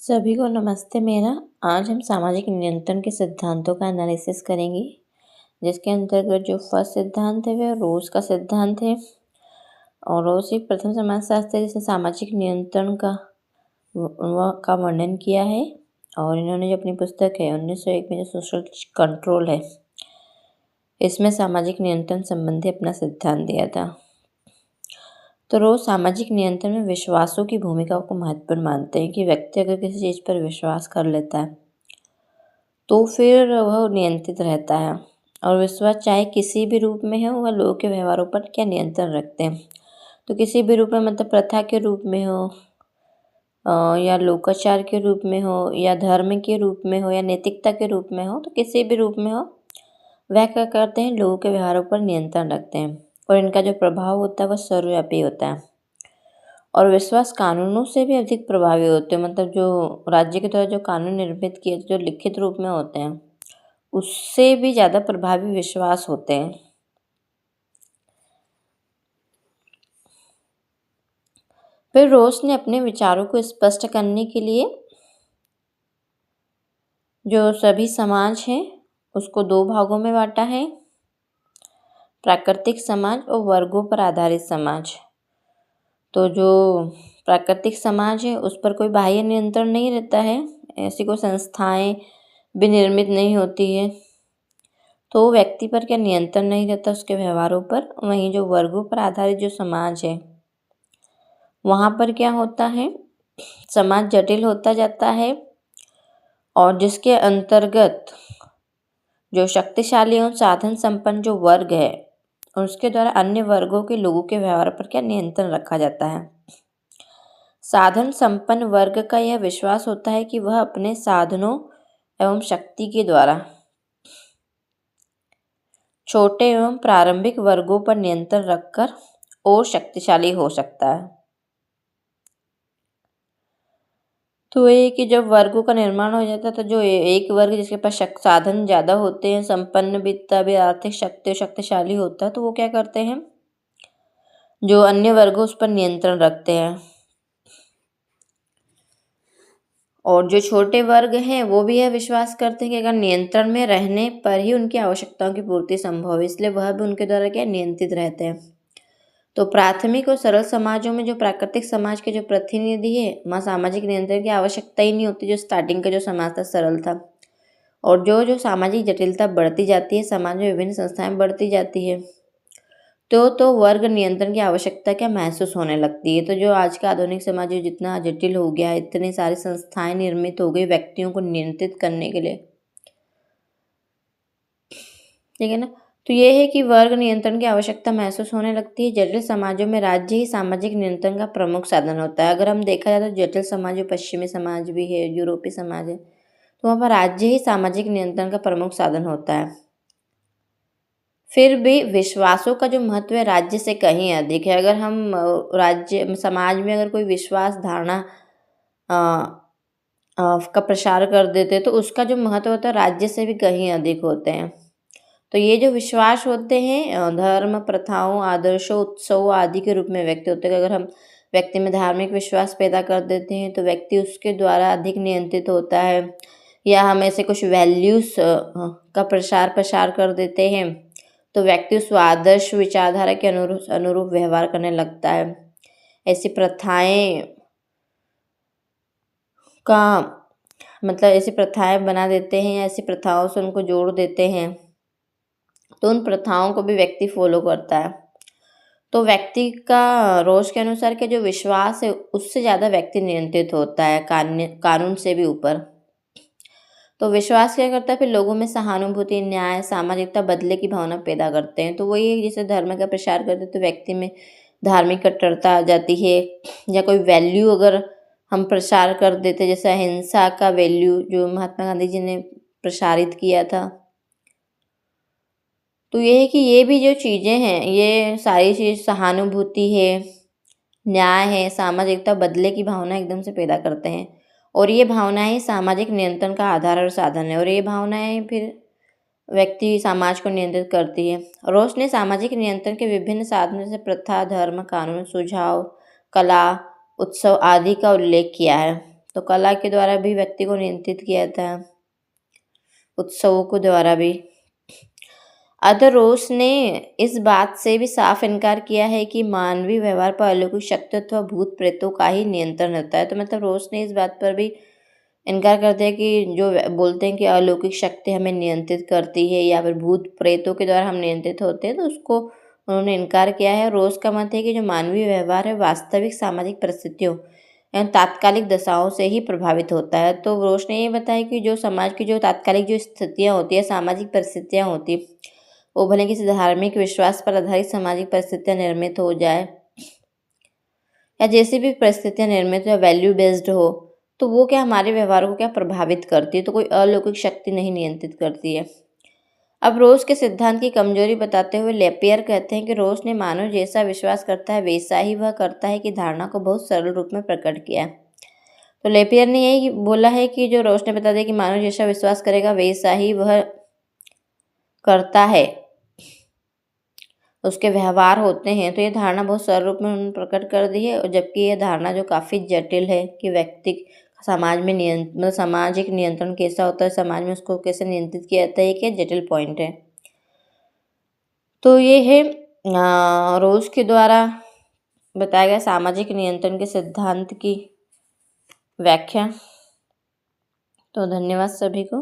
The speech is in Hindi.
सभी को नमस्ते मेरा। आज हम सामाजिक नियंत्रण के सिद्धांतों का एनालिसिस करेंगे, जिसके अंतर्गत जो फर्स्ट सिद्धांत है वह रोज का सिद्धांत है। और रोज एक प्रथम समाजशास्त्री जिसने सामाजिक नियंत्रण का वर्णन किया है। और इन्होंने जो अपनी पुस्तक है 1901 में जो सोशल कंट्रोल है, इसमें सामाजिक नियंत्रण संबंधी अपना सिद्धांत दिया था। तो रोज सामाजिक नियंत्रण में विश्वासों की भूमिका को महत्वपूर्ण मानते हैं कि व्यक्ति अगर किसी चीज़ पर विश्वास कर लेता है तो फिर वह नियंत्रित रहता है। और विश्वास चाहे किसी भी रूप में हो, वह लोगों के व्यवहारों पर क्या नियंत्रण रखते हैं। तो किसी भी रूप में मतलब प्रथा के रूप में हो, या लोकाचार के रूप में हो, या धर्म के रूप में हो, या नैतिकता के रूप में हो, तो किसी भी रूप में हो, वह क्या करते हैं, लोगों के व्यवहारों पर नियंत्रण रखते हैं। और इनका जो प्रभाव होता है वह सर्वव्यापी होता है। और विश्वास कानूनों से भी अधिक प्रभावी होते हैं। मतलब जो राज्य के द्वारा जो कानून निर्मित किए जो लिखित रूप में होते हैं, उससे भी ज़्यादा प्रभावी विश्वास होते हैं। फिर रोस ने अपने विचारों को स्पष्ट करने के लिए जो सभी समाज है उसको दो भागों में बांटा है, प्राकृतिक समाज और वर्गों पर आधारित समाज। तो जो प्राकृतिक समाज है उस पर कोई बाह्य नियंत्रण नहीं रहता है, ऐसी कोई संस्थाएं भी निर्मित नहीं होती है, तो व्यक्ति पर क्या नियंत्रण नहीं रहता उसके व्यवहारों पर। वहीं जो वर्गों पर आधारित जो समाज है वहाँ पर क्या होता है, समाज जटिल होता जाता है और जिसके अंतर्गत जो शक्तिशाली और साधन संपन्न जो वर्ग है उसके द्वारा अन्य वर्गों के लोगों के व्यवहार पर क्या नियंत्रण रखा जाता है। साधन संपन्न वर्ग का यह विश्वास होता है कि वह अपने साधनों एवं शक्ति के द्वारा छोटे एवं प्रारंभिक वर्गों पर नियंत्रण रखकर और शक्तिशाली हो सकता है। तो ये कि जब वर्गों का निर्माण हो जाता है तो जो एक वर्ग जिसके पास साधन ज़्यादा होते हैं, संपन्न वित्ता भी आर्थिक शक्ति शक्तिशाली होता है, तो वो क्या करते हैं, जो अन्य वर्ग उस पर नियंत्रण रखते हैं। और जो छोटे वर्ग हैं वो भी यह विश्वास करते हैं कि अगर नियंत्रण में रहने पर ही उनकी आवश्यकताओं की पूर्ति संभव है, इसलिए वह भी उनके द्वारा क्या नियंत्रित रहते हैं। तो प्राथमिक और सरल समाजों में जो प्राकृतिक समाज के जो प्रतिनिधि है वहाँ सामाजिक नियंत्रण की आवश्यकता ही नहीं होती। जो स्टार्टिंग का जो समाज था सरल था। और जो सामाजिक जटिलता बढ़ती जाती है, समाज में विभिन्न संस्थाएं बढ़ती जाती है, तो वर्ग नियंत्रण की आवश्यकता क्या महसूस होने लगती है। तो जो आज का आधुनिक समाज जो जितना जटिल हो गया है, इतनी सारी संस्थाएं निर्मित हो गई व्यक्तियों को नियंत्रित करने के लिए, ठीक है ना। तो ये है कि वर्ग नियंत्रण की आवश्यकता महसूस होने लगती है। जटिल समाजों में राज्य ही सामाजिक नियंत्रण का प्रमुख साधन होता है। अगर हम देखा जाए तो जटिल समाज, जो पश्चिमी समाज भी है, यूरोपीय समाज है, तो वहाँ पर राज्य ही सामाजिक नियंत्रण का प्रमुख साधन होता है। फिर भी विश्वासों का जो महत्व है राज्य से कहीं अधिक है। अगर हम राज्य समाज में अगर कोई विश्वास धारणा का प्रसार कर देते तो उसका जो महत्व होता है राज्य से भी कहीं अधिक होते हैं। तो ये जो विश्वास होते हैं धर्म, प्रथाओं, आदर्शों, उत्सवों आदि के रूप में व्यक्त होते हैं। अगर हम व्यक्ति में धार्मिक विश्वास पैदा कर देते हैं तो व्यक्ति उसके द्वारा अधिक नियंत्रित होता है। या हम ऐसे कुछ वैल्यूज़ का प्रसार कर देते हैं तो व्यक्ति उस आदर्श विचारधारा के अनुरूप व्यवहार करने लगता है। ऐसी प्रथाएं का मतलब ऐसी प्रथाएं बना देते हैं या ऐसी प्रथाओं से उनको जोड़ देते हैं, तो उन प्रथाओं को भी व्यक्ति फॉलो करता है। तो व्यक्ति का रोज के अनुसार के जो विश्वास है उससे ज़्यादा व्यक्ति नियंत्रित होता है कानून से भी ऊपर। तो विश्वास क्या करता है, फिर लोगों में सहानुभूति, न्याय, सामाजिकता, बदले की भावना पैदा करते हैं। तो वही जैसे धर्म का प्रसार करते हैं तो व्यक्ति में धार्मिक कट्टरता आ जाती है। या कोई वैल्यू अगर हम प्रसार कर देते, जैसे अहिंसा का वैल्यू जो महात्मा गांधी जी ने प्रसारित किया था, तो ये है कि ये भी जो चीज़ें हैं, ये सारी चीज़ सहानुभूति है, न्याय है, सामाजिकता, बदले की भावना एकदम से पैदा करते हैं। और ये भावनाएं सामाजिक नियंत्रण का आधार और साधन है। और ये भावनाएं फिर व्यक्ति समाज को नियंत्रित करती है। रोस ने सामाजिक नियंत्रण के विभिन्न साधनों से प्रथा, धर्म, कानून, सुझाव, कला, उत्सव आदि का उल्लेख किया है। तो कला के द्वारा भी व्यक्ति को नियंत्रित किया था, उत्सवों के द्वारा भी। अतः रोस ने इस बात से भी साफ इनकार किया है कि मानवीय व्यवहार पर अलौकिक शक्ति अथवा भूत प्रेतों का ही नियंत्रण होता है। तो मतलब रोस ने इस बात पर भी इनकार करते हैं कि जो बोलते हैं कि अलौकिक शक्ति हमें नियंत्रित करती है या फिर भूत प्रेतों के द्वारा हम नियंत्रित होते हैं, तो उसको उन्होंने इनकार किया है। रोस का मत है कि जो मानवीय व्यवहार है वास्तविक सामाजिक परिस्थितियों एवं तात्कालिक दशाओं से ही प्रभावित होता है। तो रोस ने ये बताया कि जो समाज की जो तात्कालिक जो स्थितियाँ होती है, सामाजिक परिस्थितियाँ होती, वो भले किसी धार्मिक विश्वास पर आधारित सामाजिक परिस्थितियाँ निर्मित हो जाए या जैसी भी परिस्थितियाँ निर्मित या वैल्यू बेस्ड हो, तो वो क्या हमारे व्यवहार को क्या प्रभावित करती है, तो कोई अलौकिक शक्ति नहीं नियंत्रित करती है। अब रोस के सिद्धांत की कमजोरी बताते हुए लेपियर कहते हैं कि रोस ने मानव जैसा विश्वास करता है वैसा ही वह करता है कि धारणा को बहुत सरल रूप में प्रकट किया। तो लेपियर ने यही बोला है कि जो रोस ने बता दिया कि मानव जैसा विश्वास करेगा वैसा ही वह करता है, उसके व्यवहार होते हैं। तो ये धारणा बहुत सरल रूप में उन्होंने प्रकट कर दी है, और जबकि ये धारणा जो काफ़ी जटिल है कि व्यक्ति समाज में मतलब सामाजिक नियंत्रण कैसा होता है, समाज में उसको कैसे नियंत्रित किया जाता है, ये जटिल पॉइंट है। तो ये है रोज के द्वारा बताया गया सामाजिक नियंत्रण के सिद्धांत की व्याख्या। तो धन्यवाद सभी को।